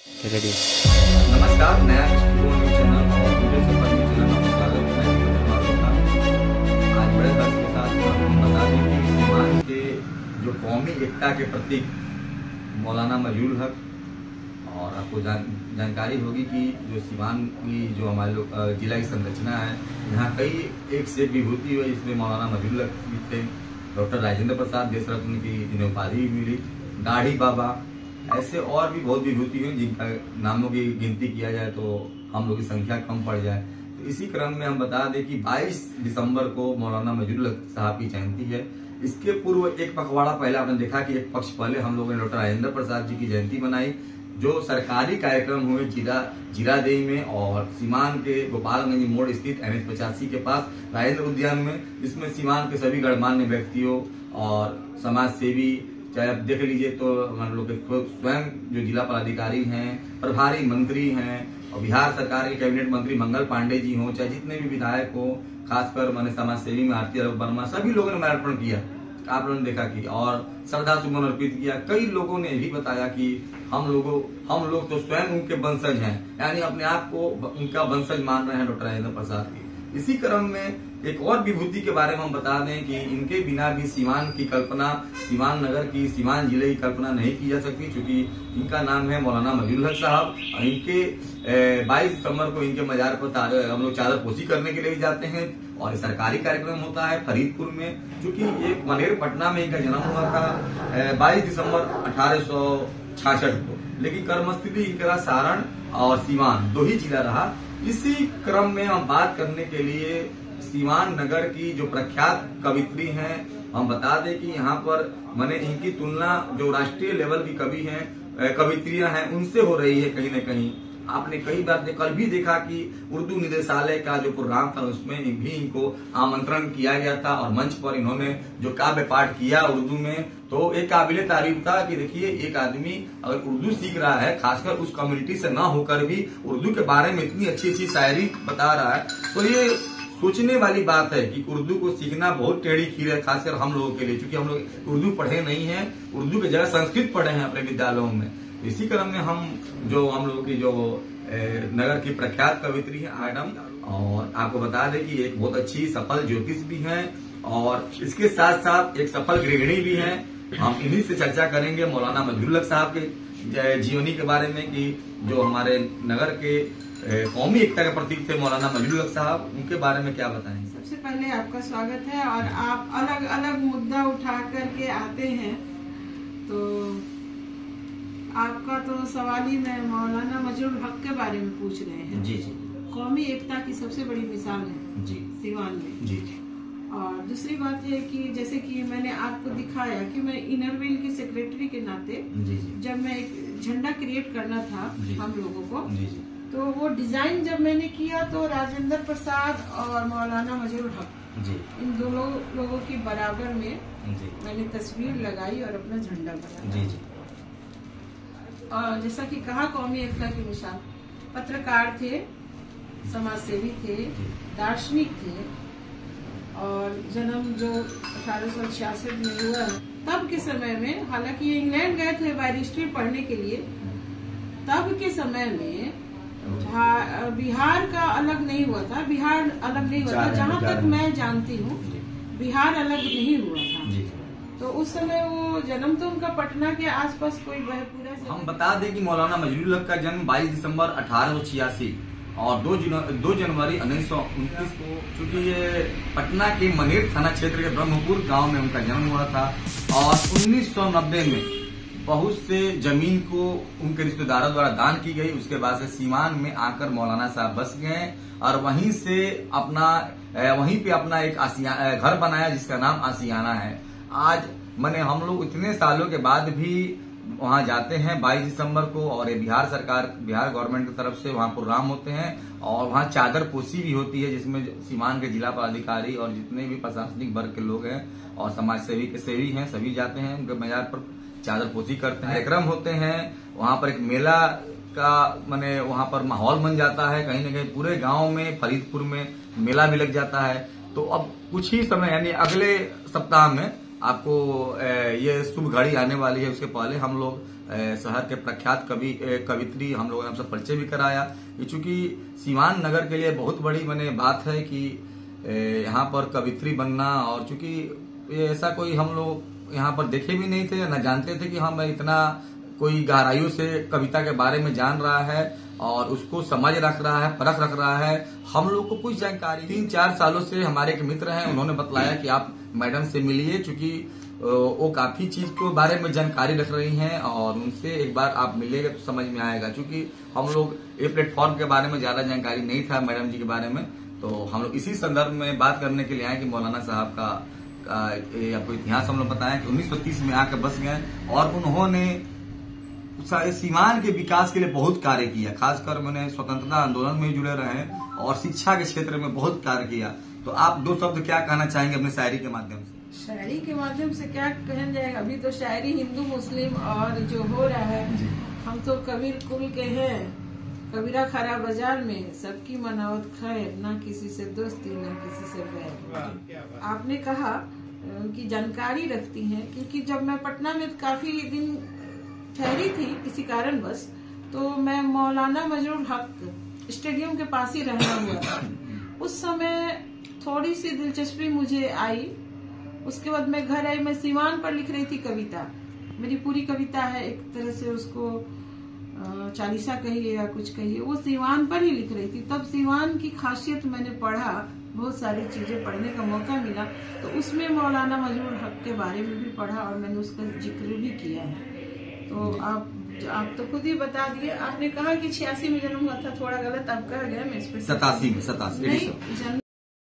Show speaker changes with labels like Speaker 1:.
Speaker 1: Ready.
Speaker 2: नमस्कार, नया news channel और वीडियो सुपर न्यूज चैनल में स्वागत है। आज बड़े हर्ष के साथ हम बता दें कि सीवान के जो कौमी एकता के प्रतीक मौलाना मजरूल हक, और आपको जानकारी होगी कि जो सीवान की जो हमारे जिला की संरचना है, यहाँ कई एक से विभूति हुई, इसमें मौलाना मजरूल हक भी थे, डॉक्टर राजेंद्र प्रसाद देश रत्न की जिन्हें उपाधि भी मिली, दाढ़ी बाबा, ऐसे और भी बहुत विभूति हुई जिनका नामों की गिनती किया जाए तो हम लोग की संख्या कम पड़ जाए। तो इसी क्रम में हम बता दें कि 22 दिसंबर को मौलाना मजरूल हक साहब की जयंती है। इसके पूर्व एक पखवाड़ा पहले आपने देखा कि एक पक्ष पहले हम लोगों ने डॉक्टर राजेंद्र प्रसाद जी की जयंती बनाई, जो सरकारी कार्यक्रम हुए जीरादेई में और सीवान के गोपालगंज मोड़ स्थित NH85 के पास राजेंद्र उद्यान में, जिसमें सीवान के सभी गणमान्य व्यक्तियों और समाज सेवी, चाहे आप देख लीजिए तो मान लो स्वयं जो जिला पदाधिकारी हैं, प्रभारी मंत्री हैं और बिहार सरकार के कैबिनेट मंत्री मंगल पांडे जी हों, चाहे जितने भी विधायक हो, खासकर मैंने समाज सेवी में आरती वर्मा, सभी लोगों ने माल्यार्पण किया। आप लोगों ने देखा कि और श्रद्धा सुमन अर्पित किया। कई लोगों ने यही बताया कि हम लोग तो स्वयं उनके वंशज हैं, यानी अपने आप को उनका वंशज मान रहे हैं डॉक्टर राजेंद्र प्रसाद की। इसी क्रम में एक और विभूति के बारे में हम बता दें कि इनके बिना भी सीवान की कल्पना, सीवान नगर की, सीवान जिले की कल्पना नहीं की जा सकती, क्योंकि इनका नाम है मौलाना मजरूल हक साहब। इनके 22 दिसंबर को इनके मजार पर हम लोग चादर पोशी करने के लिए भी जाते हैं और सरकारी कार्यक्रम होता है फरीदपुर में, क्योंकि ये मनेर पटना में इनका जन्म हुआ था 22 दिसंबर 1866 को, लेकिन कर्मस्थली इनका सारण और सीवान दो ही जिला रहा। इसी क्रम में हम बात करने के लिए सीवान नगर की जो प्रख्यात कवित्री हैं, हम बता दें कि यहाँ पर मैंने इनकी तुलना जो राष्ट्रीय लेवल की कवित्रियां हैं उनसे हो रही है कहीं न कहीं। आपने कई बार कल भी देखा कि उर्दू निदेशालय का जो प्रोग्राम था उसमें भी इनको आमंत्रण किया गया था और मंच पर इन्होंने जो काव्य पाठ किया उर्दू में, तो एक काबिले तारीफ था कि देखिए एक आदमी अगर उर्दू सीख रहा है, खासकर उस कम्युनिटी से ना होकर भी उर्दू के बारे में इतनी अच्छी अच्छी शायरी बता रहा है, तो ये सोचने वाली बात है कि उर्दू को सीखना बहुत टेढ़ी खीर है, खासकर हम लोगों के लिए, क्योंकि हम लोग उर्दू पढ़े नहीं हैं, उर्दू की जगह संस्कृत पढ़े हैं अपने विद्यालयों में। इसी क्रम में हम लोगों की जो नगर की प्रख्यात कवित्री है मैडम, और आपको बता दें कि एक बहुत अच्छी सफल ज्योतिष भी हैं और इसके साथ साथ एक सफल गृहिणी भी हैं। हम इन्हीं से चर्चा करेंगे मौलाना मजरूल हक साहब के जीवनी के बारे में, कि जो हमारे नगर के कौमी एकता के प्रतीक थे मौलाना मजरूल हक साहब, उनके बारे में क्या बताएंगे?
Speaker 3: सबसे पहले आपका स्वागत है, और आप अलग अलग मुद्दा उठा करके आते हैं, तो आपका तो सवाल ही मैं मौलाना मजरूल हक के बारे में पूछ रहे हैं।
Speaker 2: जी जी।
Speaker 3: कौमी एकता की सबसे बड़ी मिसाल है
Speaker 2: जी
Speaker 3: सीवान में।
Speaker 2: जी।
Speaker 3: और दूसरी बात है कि जैसे कि मैंने आपको दिखाया कि मैं इनरव्हील की सेक्रेटरी के नाते
Speaker 2: जी जी,
Speaker 3: जब मैं एक झंडा क्रिएट करना था हम लोगों को,
Speaker 2: जी जी,
Speaker 3: तो वो डिजाइन जब मैंने किया तो राजेंद्र प्रसाद और मौलाना मजरूल हक
Speaker 2: जी,
Speaker 3: इन दोनों लोगों की बराबर में
Speaker 2: जी,
Speaker 3: मैंने तस्वीर लगाई और अपना झंडा बनाया।
Speaker 2: जी जी।
Speaker 3: और जैसा कि कहा कौमी एकता की मिसाल, पत्रकार थे, समाज सेवी थे, दार्शनिक थे, और जन्म जो 1866 में हुआ है, तब के समय में, हालांकि ये इंग्लैंड गए थे बैरिस्ट्री पढ़ने के लिए, तब के समय में बिहार का अलग नहीं हुआ था, बिहार अलग नहीं हुआ था, जहाँ तक मैं जानती हूँ बिहार अलग नहीं हुआ था। तो उस समय वो जन्म तो उनका पटना के आसपास कोई पूरा।
Speaker 2: हम बता दें कि मौलाना मजरूल हक का जन्म 22 दिसंबर 1886 और 2 जनवरी 1929 को, चूंकि ये पटना के मनेर थाना क्षेत्र के ब्रह्मपुर गांव में उनका जन्म हुआ था, और 1990 में बहुत से जमीन को उनके रिश्तेदारों द्वारा दान की गई। उसके बाद से सीवान में आकर मौलाना साहब बस गए और वहीं पे अपना एक घर बनाया जिसका नाम आसियाना है। आज हम लोग इतने सालों के बाद भी वहां जाते हैं 22 दिसंबर को, और ये बिहार गवर्नमेंट की तरफ से वहां प्रोग्राम होते हैं और वहां चादर पोशी भी होती है, जिसमें सीवान के जिला पदाधिकारी और जितने भी प्रशासनिक वर्ग के लोग हैं और समाज सेवी के सेवी हैं सभी जाते हैं उनके मजार पर चादर पोशी करते हैं। कार्यक्रम होते हैं वहां पर, एक मेला का वहां पर माहौल बन जाता है, कहीं न कहीं पूरे गांव में फरीदपुर में मेला भी लग जाता है। तो अब कुछ ही समय यानी अगले सप्ताह में आपको ये शुभ घड़ी आने वाली है, उसके पहले हम लोग शहर के प्रख्यात कवित्री हम लोगों ने हमसे परिचय भी कराया। ये चूंकि सीवान नगर के लिए बहुत बड़ी मैंने बात है कि यहाँ पर कवित्री बनना, और चूंकि ये ऐसा कोई हम लोग यहाँ पर देखे भी नहीं थे, न जानते थे कि हम इतना कोई गहराइयों से कविता के बारे में जान रहा है और उसको समझ रख रहा है, परख रख रहा है। हम लोग को कुछ जानकारी 3-4 सालों से हमारे एक मित्र हैं, उन्होंने बतलाया कि आप मैडम से मिलिए, चूंकि वो काफी चीज के बारे में जानकारी रख रही हैं और उनसे एक बार आप मिलेंगे तो समझ में आएगा। चूंकि हम लोग ये प्लेटफॉर्म के बारे में ज्यादा जानकारी नहीं था मैडम जी के बारे में, तो हम लोग इसी संदर्भ में बात करने के लिए आए कि मौलाना साहब का आपको इतिहास हम लोग बताएं कि 1930 में आकर बस गए और उन्होंने सीवान के विकास के लिए बहुत कार्य किया। खासकर मैंने स्वतंत्रता आंदोलन में जुड़े रहे और शिक्षा के क्षेत्र में बहुत कार्य किया। तो आप 2 शब्द क्या कहना चाहेंगे अपने शायरी के माध्यम से?
Speaker 3: शायरी के माध्यम से क्या कहना जाएगा, अभी तो शायरी हिंदू मुस्लिम और जो हो रहा है, हम तो कबीर कुल के हैं, कबीरा खरा बाजार में सबकी मनावत खैर, ना किसी से दोस्ती ना किसी से बैर। आपने कहा कि जानकारी रखती हैं, क्योंकि जब मैं पटना में काफी दिन ठहरी थी किसी कारण बस, तो मैं मौलाना मजरूर हक स्टेडियम के पास ही रहना हुआ था। उस समय थोड़ी सी दिलचस्पी मुझे आई। उसके बाद मैं घर आई, मैं सीवान पर लिख रही थी कविता। मेरी पूरी कविता है, एक तरह से उसको चालीसा कहिए या कुछ कहिए, वो सीवान पर ही लिख रही थी। तब सीवान की खासियत मैंने पढ़ा, बहुत सारी चीजें पढ़ने का मौका मिला, तो उसमें मौलाना मजरूर हक के बारे में भी पढ़ा और मैंने उसका जिक्र भी किया है। तो आप तो खुद ही बता दिए। आपने कहा कि 86 में जन्म हुआ था, थोड़ा गलत आप कह गए, मैं इस पर
Speaker 2: 87 में